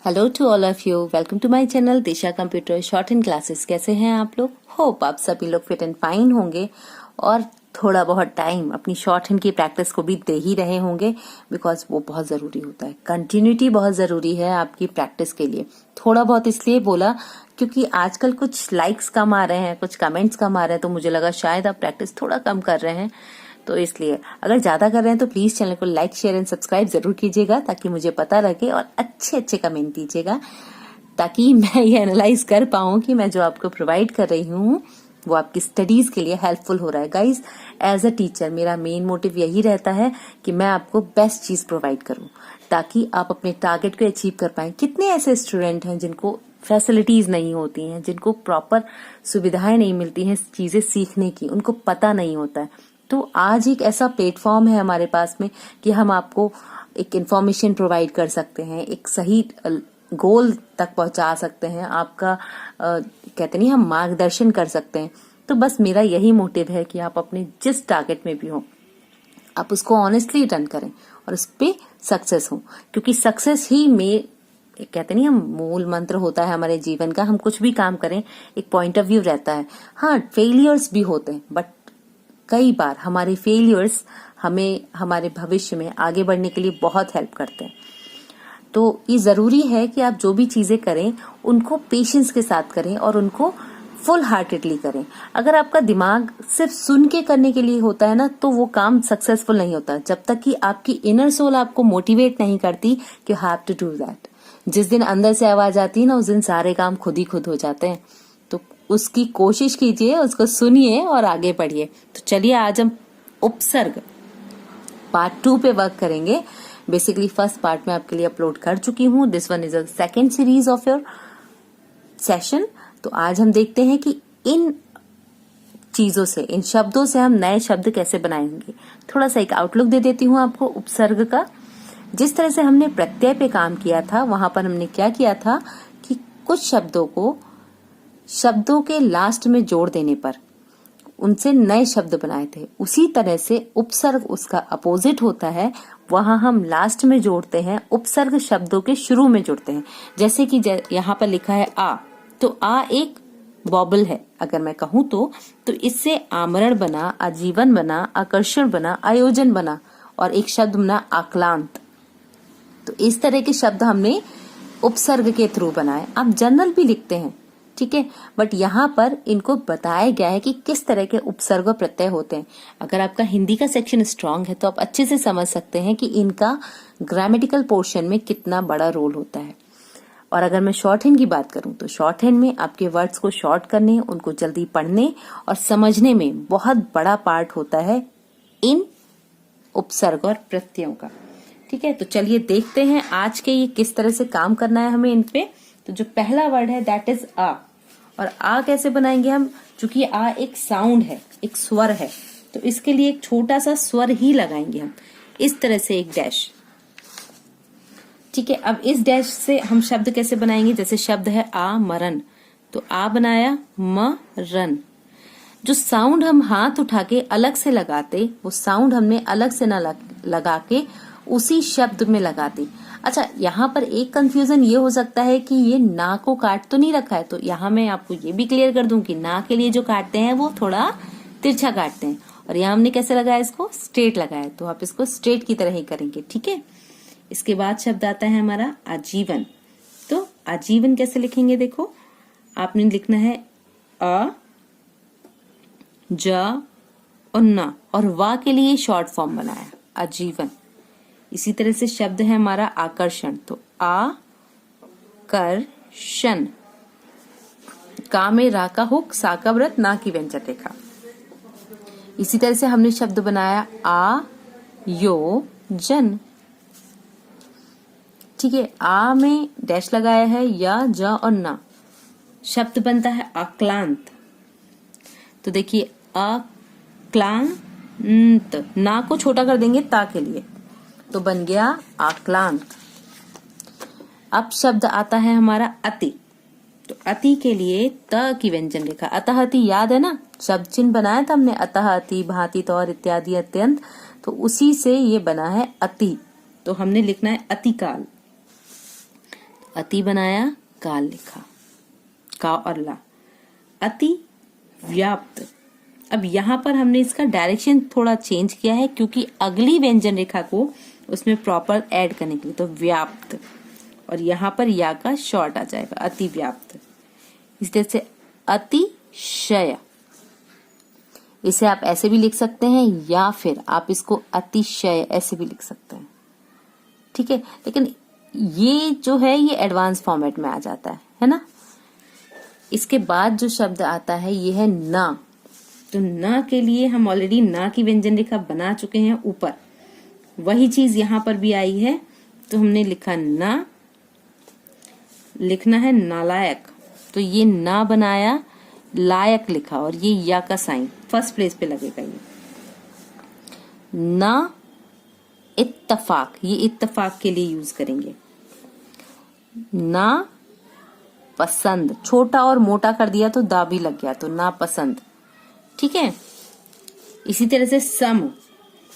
Hello to all of you, welcome to my channel Disha computer shorthand classes. कैसे हैं आप लोग? Hope आप सभी लोग फिट एंड फाइन होंगे और थोड़ा बहुत टाइम अपनी शॉर्ट हैंड की प्रैक्टिस को भी दे ही रहे होंगे, बिकॉज वो बहुत जरूरी होता है। कंटिन्यूटी बहुत जरूरी है आपकी प्रैक्टिस के लिए। थोड़ा बहुत इसलिए बोला क्योंकि आजकल कुछ लाइक्स कम आ रहे हैं, कुछ कमेंट्स कम आ रहे हैं, तो मुझे लगा शायद आप प्रैक्टिस थोड़ा कम कर रहे हैं। तो इसलिए अगर ज्यादा कर रहे हैं तो प्लीज चैनल को लाइक शेयर एंड सब्सक्राइब जरूर कीजिएगा, ताकि मुझे पता लगे, और अच्छे अच्छे कमेंट दीजिएगा ताकि मैं ये एनालाइज कर पाऊं कि मैं जो आपको प्रोवाइड कर रही हूँ वो आपकी स्टडीज के लिए हेल्पफुल हो रहा है। गाइज, एज अ टीचर मेरा मेन मोटिव यही रहता है कि मैं आपको बेस्ट चीज प्रोवाइड करूं ताकि आप अपने टारगेट को अचीव कर पाएं। कितने ऐसे स्टूडेंट हैं जिनको फैसिलिटीज नहीं होती हैं, जिनको प्रॉपर सुविधाएं नहीं मिलती हैं चीजें सीखने की, उनको पता नहीं होता है। तो आज एक ऐसा प्लेटफॉर्म है हमारे पास में कि हम आपको एक इंफॉर्मेशन प्रोवाइड कर सकते हैं, एक सही गोल तक पहुंचा सकते हैं, आपका कहते नहीं हम मार्गदर्शन कर सकते हैं। तो बस मेरा यही मोटिव है कि आप अपने जिस टारगेट में भी हो आप उसको ऑनेस्टली रन करें और उस पे सक्सेस हो, क्योंकि सक्सेस ही में कहते नहीं हम मूल मंत्र होता है हमारे जीवन का। हम कुछ भी काम करें एक पॉइंट ऑफ व्यू रहता है। हाँ, फेलियर्स भी होते हैं, बट कई बार हमारे फेलियर्स हमें हमारे भविष्य में आगे बढ़ने के लिए बहुत हेल्प करते हैं। तो ये जरूरी है कि आप जो भी चीजें करें उनको पेशेंस के साथ करें और उनको फुल हार्टेडली करें। अगर आपका दिमाग सिर्फ सुन के करने के लिए होता है ना, तो वो काम सक्सेसफुल नहीं होता जब तक कि आपकी इनर सोल आपको मोटिवेट नहीं करती कि you have to do that. जिस दिन अंदर से आवाज आती है ना, उस दिन सारे काम खुद ही खुद हो जाते हैं। तो उसकी कोशिश कीजिए, उसको सुनिए और आगे बढ़िए। तो चलिए आज हम उपसर्ग पार्ट 2 पे वर्क करेंगे। बेसिकली फर्स्ट पार्ट में आपके लिए अपलोड कर चुकी हूँ। This one is a second series of your session. तो आज हम देखते हैं कि इन चीजों से, इन शब्दों से हम नए शब्द कैसे बनाएंगे। थोड़ा सा एक आउटलुक दे देती हूँ आपको उपसर्ग का। जिस तरह से हमने प्रत्यय पे काम किया था, वहां पर हमने क्या किया था कि कुछ शब्दों को शब्दों के लास्ट में जोड़ देने पर उनसे नए शब्द बनाए थे। उसी तरह से उपसर्ग उसका अपोजिट होता है। वहां हम लास्ट में जोड़ते हैं, उपसर्ग शब्दों के शुरू में जोड़ते हैं। जैसे कि यहाँ पर लिखा है आ, तो आ एक वॉबल है अगर मैं कहूं तो इससे आमरण बना, आजीवन बना, आकर्षण बना, आयोजन बना, और एक शब्द बना आक्लांत। तो इस तरह के शब्द हमने उपसर्ग के थ्रू बनाए। आप जनरल भी लिखते हैं, ठीक है, बट यहाँ पर इनको बताया गया है कि किस तरह के उपसर्ग प्रत्यय होते हैं। अगर आपका हिंदी का सेक्शन स्ट्रांग है तो आप अच्छे से समझ सकते हैं कि इनका ग्रामेटिकल पोर्शन में कितना बड़ा रोल होता है। और अगर मैं शॉर्ट हैंड की बात करूं तो शॉर्ट हैंड में आपके वर्ड्स को शॉर्ट करने, उनको जल्दी पढ़ने और समझने में बहुत बड़ा पार्ट होता है इन उपसर्ग और प्रत्ययों का। ठीक है, तो चलिए देखते हैं आज के ये किस तरह से काम करना है हमें इन पे। तो जो पहला वर्ड है दैट इज आ, और आ कैसे बनाएंगे हम? चूंकि आ एक साउंड है, एक स्वर है, तो इसके लिए एक छोटा सा स्वर ही लगाएंगे हम, इस तरह से एक डैश। ठीक है, अब इस डैश से हम शब्द कैसे बनाएंगे? जैसे शब्द है आ मरन, तो आ बनाया म रन। जो साउंड हम हाथ उठा के अलग से लगाते, वो साउंड हमने अलग से ना लगा के उसी शब्द में लगाते। अच्छा, यहाँ पर एक कंफ्यूजन ये हो सकता है कि ये ना को काट तो नहीं रखा है, तो यहाँ मैं आपको ये भी क्लियर कर दूं कि ना के लिए जो काटते हैं वो थोड़ा तिरछा काटते हैं, और यहाँ हमने कैसे लगाया? इसको स्ट्रेट लगाया, तो आप इसको स्ट्रेट की तरह ही करेंगे। ठीक है, इसके बाद शब्द आता है हमारा आजीवन। तो आजीवन कैसे लिखेंगे? देखो, आपने लिखना है अ, ज और ना, और वा के लिए शॉर्ट फॉर्म बनाया आजीवन। इसी तरह से शब्द है हमारा आकर्षण, तो आ कर शन, का में रा का हुक, सा का व्रत, ना की व्यंजन रेखा। इसी तरह से हमने शब्द बनाया आ यो जन। ठीक है, आ में डैश लगाया है, या ज और ना, शब्द बनता है आक्लांत। तो देखिए अक्लांत, ना को छोटा कर देंगे ता के लिए, तो बन गया आक्लांत। अब शब्द आता है हमारा अति, तो अति के लिए त की व्यंजन रेखा, अतः अति याद है ना, शब्द चिन्ह बनाया था हमने, अतः अति, भांति तौर इत्यादि अत्यंत, तो उसी से ये बना है अति। तो हमने लिखना है अतिकाल। अति बनाया, काल लिखा, का और ला। अति व्याप्त। अब यहाँ पर हमने इसका डायरेक्शन थोड़ा चेंज किया है क्योंकि अगली व्यंजन रेखा को उसमें प्रॉपर ऐड करने के लिए, तो व्याप्त, और यहाँ पर या का शॉर्ट आ जाएगा, अति व्याप्त। इस तरह से अतिशय, इसे आप ऐसे भी लिख सकते हैं या फिर आप इसको अतिशय ऐसे भी लिख सकते हैं, ठीक है। लेकिन ये जो है ये एडवांस फॉर्मेट में आ जाता है ना। इसके बाद जो शब्द आता है ये है ना। तो ना के लिए हम ऑलरेडी ना की व्यंजन रेखा बना चुके हैं ऊपर, वही चीज यहां पर भी आई है। तो हमने लिखा ना, लिखना है नालायक, तो ये ना बनाया, लायक लिखा, और ये या का साइन फर्स्ट प्लेस पे लगेगा। ये ना इत्तफाक, ये इत्तफाक के लिए यूज करेंगे। ना पसंद, छोटा और मोटा कर दिया तो दा भी लग गया, तो ना पसंद, ठीक है। इसी तरह से सम,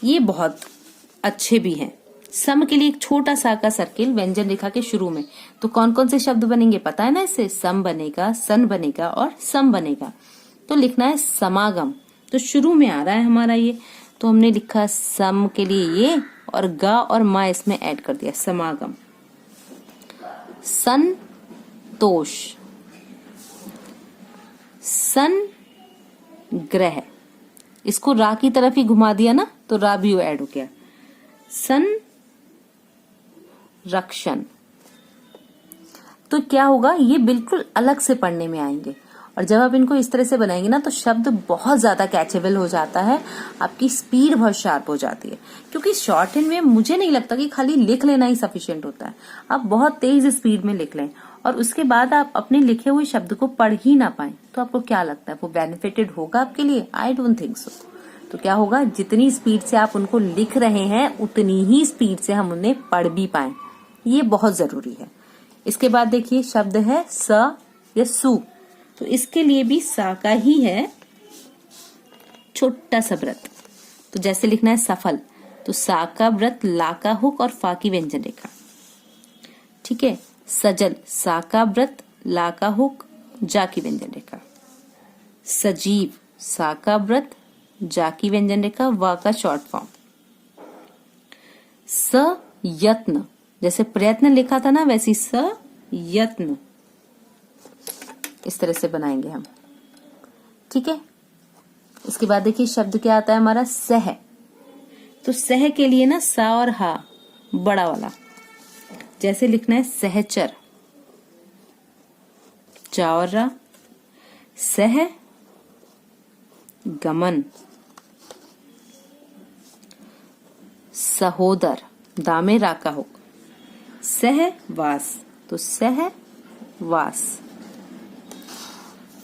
ये बहुत अच्छे भी हैं। सम के लिए एक छोटा सा का सर्किल व्यंजन रेखा के शुरू में, तो कौन कौन से शब्द बनेंगे पता है ना इससे? सम बनेगा, सन बनेगा और सम बनेगा। तो लिखना है समागम, तो शुरू में आ रहा है हमारा ये, तो हमने लिखा सम के लिए ये, और गा और मा इसमें ऐड कर दिया, समागम। संतोष, सन ग्रह, इसको रा की तरफ ही घुमा दिया ना, तो रा भी ऐड हो गया। सन रक्षण, तो क्या होगा, ये बिल्कुल अलग से पढ़ने में आएंगे, और जब आप इनको इस तरह से बनाएंगे ना तो शब्द बहुत ज्यादा कैचेबल हो जाता है, आपकी स्पीड बहुत शार्प हो जाती है। क्योंकि शॉर्ट हैंड में मुझे नहीं लगता कि खाली लिख लेना ही सफिशिएंट होता है, आप बहुत तेज स्पीड में लिख लें और उसके बाद आप अपने लिखे हुए शब्द को पढ़ ही ना पाए, तो आपको क्या लगता है वो बेनिफिटेड होगा आपके लिए? I don't think so. तो क्या होगा, जितनी स्पीड से आप उनको लिख रहे हैं उतनी ही स्पीड से हम उन्हें पढ़ भी पाए, ये बहुत जरूरी है। इसके बाद देखिए शब्द है स या सु, तो इसके लिए भी सा का ही है छोटा सा व्रत, तो जैसे लिखना है सफल, तो सा का व्रत, ला का हुक और फा की व्यंजन रेखा, ठीक है। सजल, सा का व्रत, ला का हुक, जा की व्यंजन रेखा। सजीव, सा का व्रत, जा की व्यंजन रेखा, वा का शॉर्ट फॉर्म। सयत्न, जैसे प्रयत्न लिखा था ना वैसी सयत्न, इस तरह से बनाएंगे हम, ठीक है। इसके बाद देखिए शब्द क्या आता है हमारा सह, तो सह के लिए ना सा और हा बड़ा वाला, जैसे लिखना है सहचर, चा और रा, सह गमन, सहोदर, दामे रा का हो, सहवास, तो सहवास।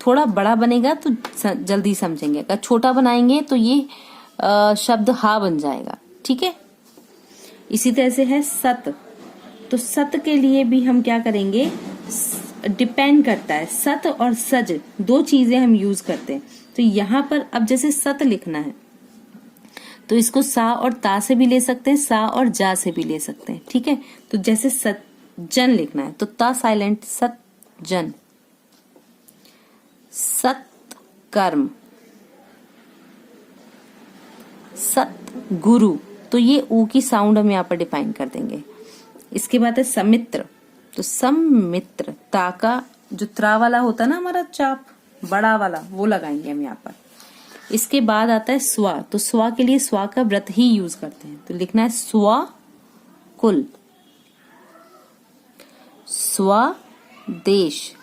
थोड़ा बड़ा बनेगा तो जल्दी समझेंगे, अगर छोटा बनाएंगे तो ये शब्द हा बन जाएगा, ठीक है। इसी तरह से है सत, तो सत के लिए भी हम क्या करेंगे, डिपेंड करता है, सत और सज दो चीजें हम यूज करते हैं। तो यहाँ पर अब जैसे सत लिखना है तो इसको सा और ता से भी ले सकते हैं, सा और जा से भी ले सकते हैं, ठीक है। तो जैसे सज्जन लिखना है तो ता साइलेंट, सज्जन। सत्कर्म, सतगुरु, तो ये ऊ की साउंड हम यहाँ पर डिफाइन कर देंगे। इसके बाद है समित्र, तो समित्र, ता का जो त्रा वाला होता है ना हमारा चाप बड़ा वाला, वो लगाएंगे हम यहाँ पर। इसके बाद आता है स्वा, तो स्वा के लिए स्वा का व्रत ही यूज करते हैं, तो लिखना है स्वा कुल, स्वदेश,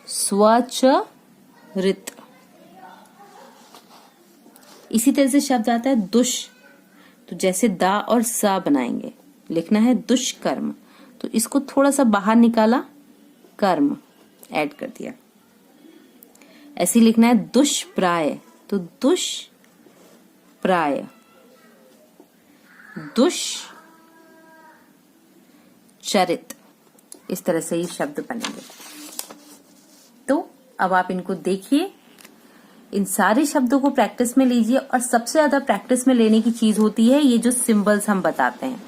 स्वचरित। इसी तरह से शब्द आता है दुष, तो जैसे दा और सा बनाएंगे, लिखना है दुष्कर्म, तो इसको थोड़ा सा बाहर निकाला, कर्म ऐड कर दिया। ऐसे लिखना है दुष्प्राय, तो दुष्प्राय, दुष्चरित, इस तरह से ये शब्द बनेंगे। तो अब आप इनको देखिए, इन सारे शब्दों को प्रैक्टिस में लीजिए, और सबसे ज्यादा प्रैक्टिस में लेने की चीज होती है ये जो सिंबल्स हम बताते हैं,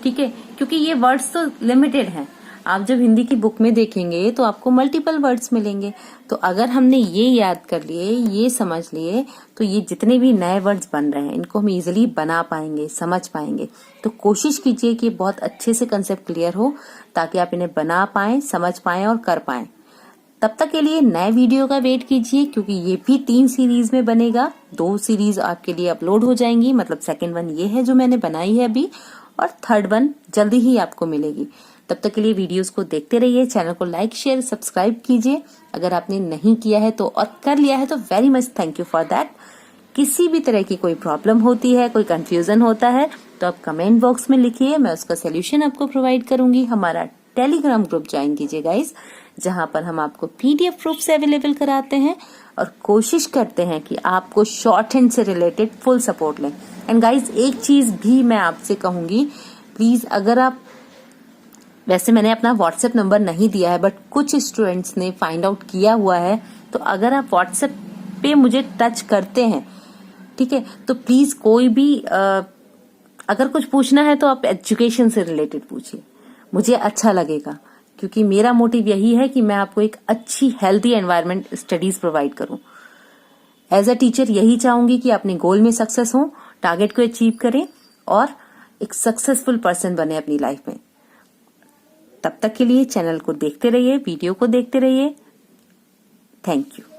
ठीक है। क्योंकि ये वर्ड्स तो लिमिटेड हैं, आप जब हिंदी की बुक में देखेंगे तो आपको मल्टीपल वर्ड्स मिलेंगे। तो अगर हमने ये याद कर लिए, ये समझ लिए, तो ये जितने भी नए वर्ड्स बन रहे हैं इनको हम इजीली बना पाएंगे, समझ पाएंगे। तो कोशिश कीजिए कि बहुत अच्छे से कंसेप्ट क्लियर हो ताकि आप इन्हें बना पाएं, समझ पाएं और कर पाएं। तब तक के लिए नए वीडियो का वेट कीजिए, क्योंकि ये भी 3 सीरीज में बनेगा। 2 सीरीज आपके लिए अपलोड हो जाएंगी, मतलब सेकंड वन ये है जो मैंने बनाई है अभी, और थर्ड वन जल्दी ही आपको मिलेगी। तब तक के लिए वीडियोस को देखते रहिए, चैनल को लाइक शेयर सब्सक्राइब कीजिए। अगर आपने नहीं किया है तो, और कर लिया है तो very much thank you for that. किसी भी तरह की कोई प्रॉब्लम होती है, कोई कंफ्यूजन होता है तो आप कमेंट बॉक्स में लिखिए, मैं उसका सोल्यूशन आपको प्रोवाइड करूंगी। हमारा टेलीग्राम ग्रुप ज्वाइन कीजिए गाइज, जहां पर हम आपको पीडीएफ प्रूफ से अवेलेबल कराते हैं और कोशिश करते हैं कि आपको शॉर्ट हैंड से रिलेटेड फुल सपोर्ट लें। एंड गाइज एक चीज भी मैं आपसे कहूंगी, प्लीज अगर आप, वैसे मैंने अपना व्हाट्सएप नंबर नहीं दिया है बट कुछ स्टूडेंट्स ने फाइंड आउट किया हुआ है, तो अगर आप व्हाट्सएप पे मुझे टच करते हैं, ठीक है, तो प्लीज कोई भी अगर कुछ पूछना है तो आप एजुकेशन से रिलेटेड पूछिए, मुझे अच्छा लगेगा। क्योंकि मेरा मोटिव यही है कि मैं आपको एक अच्छी हेल्दी एनवायरनमेंट स्टडीज प्रोवाइड करूं। एज अ टीचर यही चाहूंगी कि अपने गोल में सक्सेस हो, टारगेट को अचीव करें और एक सक्सेसफुल पर्सन बने अपनी लाइफ में। तब तक के लिए चैनल को देखते रहिए, वीडियो को देखते रहिए। Thank you.